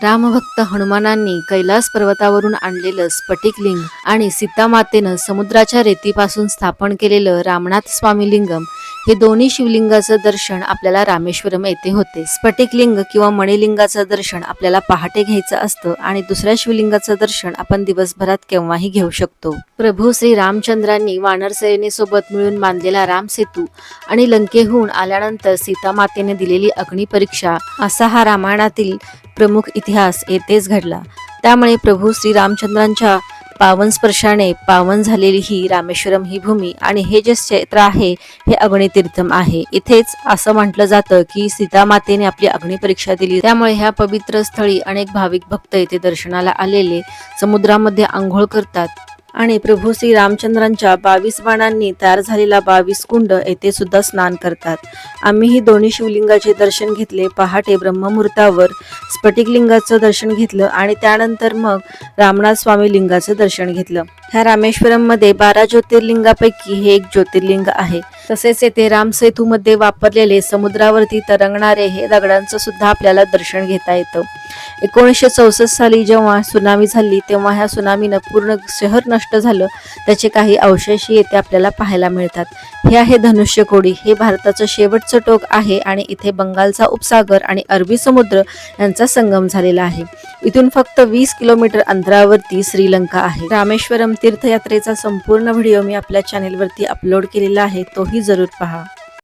रामभक्त हनुमानांनी कैलास पर्वतावरून आणलेलं स्फटिकलिंग आणि सीतामातेनं समुद्राच्या रेतीपासून स्थापन केलेलं रामनाथ स्वामी लिंगम हे दोन्ही शिवलिंगाचं दर्शन आपल्याला रामेश्वरम येथे होते. स्फटिकलिंग किंवा मणिलिंगाचं दर्शन आपल्याला पहाटे घ्यायचं असतं आणि दुसऱ्या शिवलिंगाचं दर्शन आपण दिवसभरात केव्हाही घेऊ शकतो. प्रभू श्री रामचंद्रांनी वानर सेनेसोबत मिळून बांधलेला रामसेतू आणि लंकेहून आल्यानंतर सीतामातेने दिलेली अग्निपरीक्षा असा हा रामायणातील प्रमुख इतिहास येथेच घडला. त्यामुळे प्रभू श्री रामचंद्रांच्या पावन स्पर्शाने पावन झालेली ही रामेश्वरम ही भूमी आणि हे जे क्षेत्र आहे हे अग्नितीर्थम आहे. इथेच असं म्हटलं जातं की सीतामातेने आपली अग्निपरीक्षा दिली, त्यामुळे ह्या पवित्र स्थळी अनेक भाविक भक्त येथे दर्शनाला आलेले समुद्रामध्ये आंघोळ करतात आणि प्रभू श्री रामचंद्रांच्या 22 बाणांनी तयार झालेला 22 कुंड येथे सुद्धा स्नान करतात. आम्ही ही दोन्ही शिवलिंगाचे दर्शन घेतले. पहाटे ब्रह्ममुहूर्तावर स्फटिकलिंगाचं दर्शन घेतलं आणि त्यानंतर मग रामनाथ स्वामी लिंगाचं दर्शन घेतलं. ह्या रामेश्वरम मध्ये 12 ज्योतिर्लिंगापैकी हे एक ज्योतिर्लिंग आहे. तसेच येथे रामसेतू मध्ये वापरलेले समुद्रावरती तरंगणारे हे दगडांचं सुद्धा आपल्याला दर्शन घेता येतं. 1964 साली जेव्हा सुनामी झाली तेव्हा ह्या सुनामीनं पूर्ण शहर नष्ट झालं. त्याचे काही अवशेष येथे आपल्याला पाहायला मिळतात. हे आहे धनुष्यकोडी. हे भारताचं शेवटचं टोक आहे आणि इथे बंगालचा उपसागर आणि अरबी समुद्र यांचा संगम झालेला आहे. इथून फक्त 20 किलोमीटर अंतरावरती श्रीलंका आहे. रामेश्वरम तीर्थयात्रेचा संपूर्ण व्हिडिओ मी आपल्या चॅनेलवरती अपलोड केलेला आहे, तोही जरूर पहा.